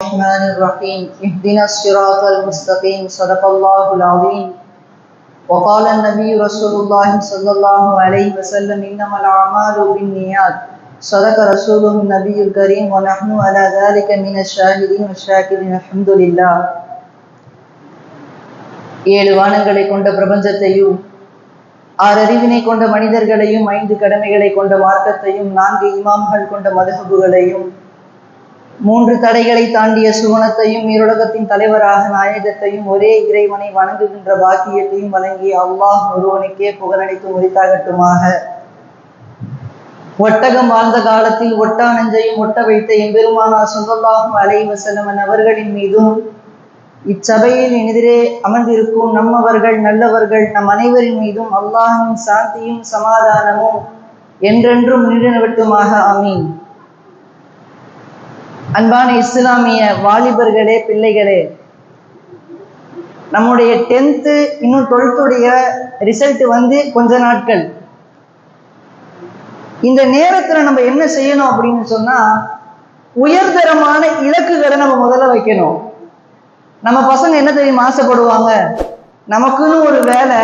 الرحمن الرحيم اهدنا الصراط المستقيم صدق الله العظيم وقال النبي رسول الله صلى الله عليه وسلم إنما الأعمال بالنيات صدق رسوله النبي الكريم ونحن على ذلك من الشاهدين والشاكرين الحمد لله. ஏழு வானங்களை கொண்ட பிரபஞ்சத்தையும் ஆறறிவினை கொண்ட மனிதர்களையும் ஐந்து கடமைகளை கொண்ட மார்க்கத்தையும் நான்கு இமாம்கள் கொண்ட மதுஹபுகளையும் மூன்று தடைகளை தாண்டிய சுவனத்தையும் ஈருலகத்தின் தலைவராக நாயகத்தையும் ஒரே இறைவனை வணங்குகின்ற பாக்கியத்தையும் வழங்கிய அல்லாஹ் ஒருவனுக்கே புகழனைத்து உரித்தாகட்டுமாக. ஒட்டகம் வாழ்ந்த காலத்தில் ஒட்டா நெஞ்சையும் ஒட்ட வைத்த எம்பெருமானார் ஸல்லல்லாஹு அலைஹி வஸல்லம் அவர்களின் மீதும் இச்சபையில் எதிரே அமர்ந்திருக்கும் நம்மவர்கள் நல்லவர்கள் நம் அனைவரின் மீதும் அல்லாஹின் சாந்தியும் சமாதானமும் என்றென்றும் நிலைநிறுவட்டுமாக. ஆமீன். அன்பான இஸ்லாமிய வாலிபர்களே, பிள்ளைகளே, நம்முடைய 10th இன்னும் 12th ரிசல்ட் வந்து கொஞ்ச நாட்கள். இந்த நேரத்துல நம்ம என்ன செய்யணும் அப்படின்னு சொன்னா, உயர்தரமான இலக்குகளை நம்ம முதல்ல வைக்கணும். நம்ம பசங்க என்ன தெரியுமா ஆசைப்படுவாங்க? நமக்குன்னு ஒரு வேலை,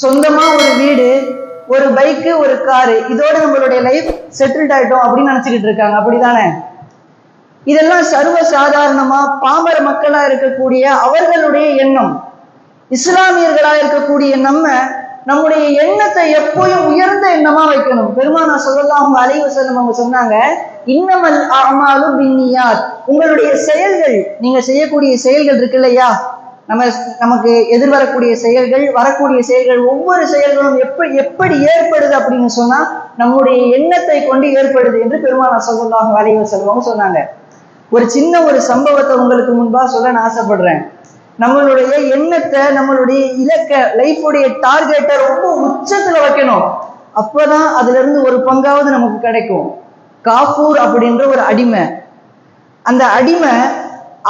சொந்தமா ஒரு வீடு, ஒரு பைக்கு, ஒரு காரு, இதோட நம்மளுடைய லைஃப் செட்டில்ட் ஆயிட்டோம் அப்படின்னு நினைச்சுக்கிட்டு இருக்காங்க. அப்படிதானே? இதெல்லாம் சர்வ சாதாரணமா பாமர மக்களா இருக்கக்கூடிய அவர்களுடைய எண்ணம். இஸ்லாமியர்களா இருக்கக்கூடிய நம்முடைய எண்ணத்தை எப்போயும் உயர்ந்த எண்ணமா வைக்கணும். பெருமானார் ஸல்லல்லாஹு அலைஹி வஸல்லம் அவங்க சொன்னாங்க, இன்னமல் அஅமாலு பின்னியாத். உங்களுடைய செயல்கள், நீங்க செய்யக்கூடிய செயல்கள் இருக்கு இல்லையா, நமக்கு எதிர்வரக்கூடிய செயல்கள், வரக்கூடிய செயல்கள், ஒவ்வொரு செயல்களும் எப்படி ஏற்படுது அப்படின்னு சொன்னா நம்முடைய எண்ணத்தை கொண்டு ஏற்படுது என்று பெருமானார் ஸல்லல்லாஹு அலைஹி வஸல்லம் சொன்னாங்க. ஒரு சின்ன ஒரு சம்பவத்தை உங்களுக்கு முன்பா சொல்ல நான் ஆசைப்படுறேன். நம்மளுடைய எண்ணத்தை, நம்மளுடைய இலக்க, லைஃபுடைய டார்கெட்டை ரொம்ப உச்சத்துல வைக்கணும். அப்பதான் அதுல இருந்து ஒரு பங்காவது நமக்கு கிடைக்கும். காஃபூர் அப்படின்ற ஒரு அடிமை, அந்த அடிமை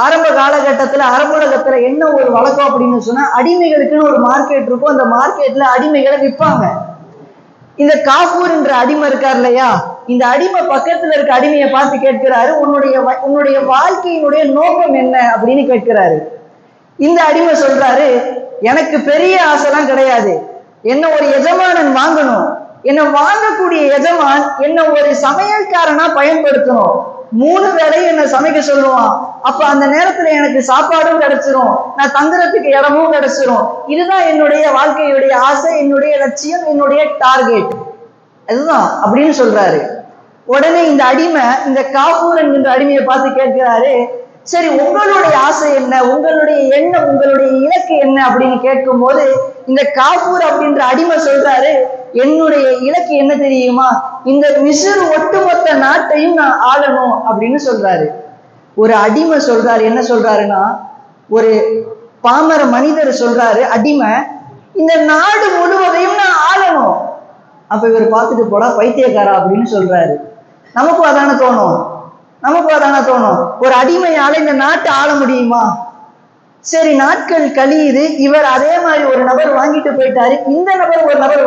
ஆரம்ப காலகட்டத்துல அரபுலகத்துல என்ன ஒரு வழக்கம் அப்படின்னு சொன்னா, அடிமைகளுக்குன்னு ஒரு மார்க்கெட் இருக்கும். அந்த மார்க்கெட்ல அடிமைகளை விற்பாங்க. இந்த காஃபூர் என்ற அடிமை இருக்கார் இல்லையா, இந்த அடிமை பக்கத்துல இருக்க அடிமையை பார்த்து கேட்கிறாரு, உன்னுடைய வாழ்க்கையினுடைய நோக்கம் என்ன அப்படின்னு கேட்கிறாரு. இந்த அடிமை சொல்றாரு, எனக்கு பெரிய ஆசைலாம் கிடையாது, என்ன ஒரு எஜமானன் வாங்கணும், என்னை வாங்கக்கூடிய எஜமான் என்ன ஒரு சமையல்காரனா பயன்படுத்தணும், 3 வேளையும் என்ன சமைக்க சொல்லுவான், அப்ப அந்த நேரத்துல எனக்கு சாப்பாடும் கிடைச்சிரும், நான் தங்குறதுக்கு இடமும் கிடைச்சிரும். இதுதான் என்னுடைய வாழ்க்கையுடைய ஆசை, என்னுடைய லட்சியம், என்னுடைய டார்கெட், அதுதான் அப்படின்னு சொல்றாரு. உடனே இந்த அடிமை இந்த காஃபூர் என்கின்ற அடிமையை பார்த்து கேட்கிறாரு, சரி உங்களுடைய ஆசை என்ன, உங்களுடைய எண்ணம், உங்களுடைய இலக்கு என்ன அப்படின்னு கேட்கும் போது இந்த காஃபூர் அப்படின்ற அடிமை சொல்றாரு, என்னுடைய இலக்கு என்ன தெரியுமா, இந்த மிஸ்ர் ஒட்டுமொத்த நாட்டையும் நான் ஆளணும் அப்படின்னு சொல்றாரு. ஒரு அடிமை சொல்றாரு, என்ன சொல்றாருன்னா, ஒரு பாமர மனிதர் சொல்றாரு, அடிமை இந்த நாடு முழுவதையும் நான் ஆளணும். அப்ப இவர் பார்த்துட்டு போடா பைத்தியக்காரா அப்படின்னு சொல்றாரு. நமக்கும் அதான தோணும், ஒரு அடிமையால இந்த நாட்டை ஆள முடியுமா? சரி, நாட்கள் கழியுது. இவர் அதே மாதிரி ஒரு நபர் வாங்கிட்டு போயிட்டாரு. இந்த நபர் ஒரு நபர்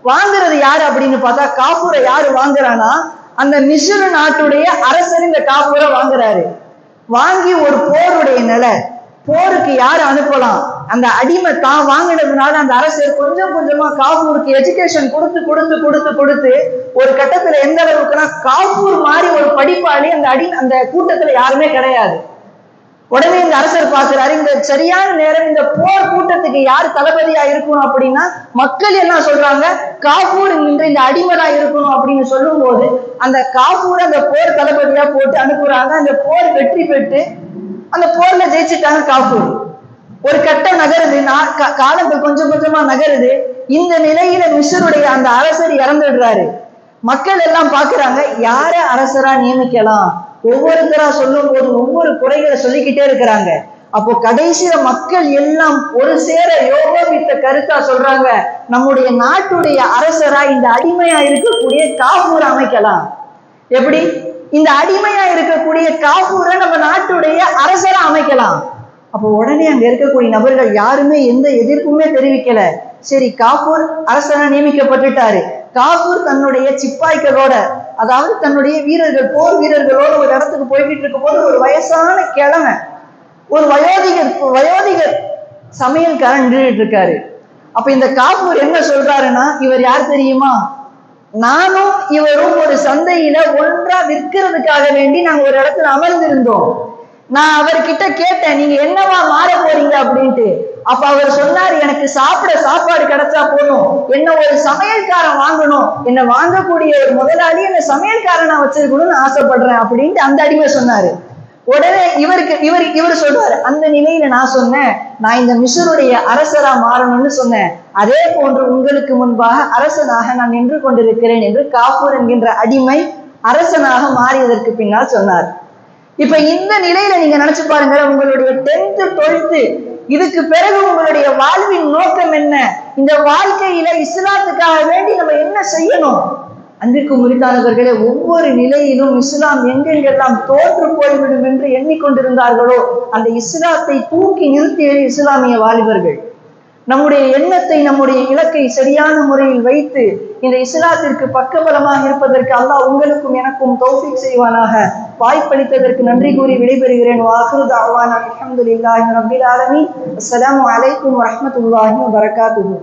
வாங்குறது யாரு அப்படின்னு பார்த்தா, காஃபூரை யாரு வாங்குறானா, அந்த மிஸ்ர் நாட்டுடைய அரசர் இந்த காஃபூரை வாங்குறாரு. வாங்கி ஒரு போருடைய நிலை, போருக்கு யாரு அனுப்பலாம், அந்த அடிமை தான் வாங்கினதுனால அந்த அரசர் கொஞ்சம் கொஞ்சமா காஃபூருக்கு எஜுகேஷன் கொடுத்து ஒரு கட்டத்துல எந்த அளவுக்குன்னா, காஃபூர் மாதிரி ஒரு படிப்பாளி அந்த கூட்டத்துல யாருமே கிடையாது. உடனே இந்த அரசர் பார்க்கிறாரு, இந்த சரியான நேரம் இந்த போர் கூட்டத்துக்கு யார் தளபதியா இருக்கணும் அப்படின்னா, மக்கள் என்ன சொல்றாங்க, காஃபூர் இந்த அடிமையா இருக்கணும் அப்படின்னு சொல்லும் போது அந்த காஃபூர் அந்த போர் தளபதியா போட்டு அனுப்புறாங்க. அந்த போர் வெற்றி பெற்று அந்த போர்ல ஜெயிச்சுட்டாங்க காஃபூர். ஒரு கட்டம் நகருது, காலங்கள் கொஞ்சம் கொஞ்சமா நகருது. இந்த நிலையில மிஸ்ருடைய அந்த அரசர் இறந்துடுறாரு. மக்கள் எல்லாம் பாக்குறாங்க, யார அரசரா நியமிக்கலாம், ஒவ்வொருத்தரா சொல்லும் போது ஒவ்வொரு குறைகளை சொல்லிக்கிட்டே இருக்கிறாங்க. அப்போ கடைசியில மக்கள் எல்லாம் ஒரு சேர யோகமித்த கருத்தா சொல்றாங்க, நம்முடைய நாட்டுடைய அரசரா இந்த அடிமையா இருக்கக்கூடிய காஃபூரை அமைக்கலாம். எப்படி? இந்த அடிமையா இருக்கக்கூடிய காஃபூரை நம்ம நாட்டுடைய அரசரா அமைக்கலாம். அப்போ உடனே அங்க இருக்கக்கூடிய நபர்கள் யாருமே எந்த எதிர்ப்புமே தெரிவிக்கல. சரி, காஃபூர் அரசரா நியமிக்கப்பட்டுட்டாரு. காஃபூர் தன்னுடைய சிப்பாய்களோட அதாவது தன்னுடைய வீரர்கள், போர் வீரர்களோடு ஒரு இடத்துக்கு போய்கிட்டு இருக்கும் போது ஒரு வயசான கிழமை, ஒரு வயோதிகர் சமையல்காரன் நின்றுட்டு இருக்காரு. அப்ப இந்த காஃபூர் என்ன சொல்றாருன்னா, இவர் யார் தெரியுமா? நானும் இவரும் ஒரு சந்தையில ஒன்றா விற்கிறதுக்காக வேண்டி நாங்க ஒரு இடத்துல அமர்ந்திருந்தோம். நான் அவர்கிட்ட கேட்டேன், நீங்க என்னவா மாற போறீங்க அப்படின்ட்டு. அப்ப அவர் சொன்னார், எனக்கு சாப்பிட சாப்பாடு கிடைச்சா போதும், என்ன ஒரு சமையல்காரன் வாங்கணும், என்ன வாங்கக்கூடிய ஒரு முதலாளி என்ன சமையல்காரனா வச்சிருக்கணும்னு ஆசைப்படுறேன் அப்படின்ட்டு அந்த அடிமை சொன்னாரு. உடனே இவர் சொல்றாரு, அந்த நிலையில நான் சொன்னேன், நான் இந்த மிஸ்ருடைய அரசரா மாறணும்னு சொன்னேன். அதே போன்று உங்களுக்கு முன்பாக அரசனாக நான் நின்று கொண்டிருக்கிறேன் என்று காஃபூர் என்கின்ற அடிமை அரசனாக மாறியதற்கு பின்னால் சொன்னார். இப்ப இந்த நிலையில நீங்க நினைச்சு பாருங்க, உங்களுடைய 10th 12th இதுக்கு பிறகு உங்களுடைய வாழ்வின் நோக்கம் என்ன? இந்த வாழ்க்கையில இஸ்லாத்துக்காக வேண்டி நம்ம என்ன செய்யணும்? அன்பிற்கு முரித்தானவர்களே, ஒவ்வொரு நிலையிலும் இஸ்லாம் எங்கெங்கெல்லாம் தோற்று போய்விடும் என்று எண்ணிக்கொண்டிருந்தார்களோ அந்த இஸ்லாத்தை தூக்கி நிறுத்திய இஸ்லாமிய வாலிபர்கள். நம்முடைய எண்ணத்தை, நம்முடைய இலக்கை சரியான முறையில் வைத்து இந்த இஸ்லாத்திற்கு பக்கபலமாக இருப்பதற்கு அல்லாஹ் உங்களுக்கும் எனக்கும் தௌஃபீக் செய்வானாக. வாய்ப்பளித்ததற்கு நன்றி கூறி விடைபெறுகிறேன். வாஹிரு தஅவானா அல்ஹம்துலில்லாஹி ரப்பில் ஆலமீன். அஸ்ஸலாமு அலைக்கும் வரஹ்மத்துல்லாஹி வபரகாத்துஹு.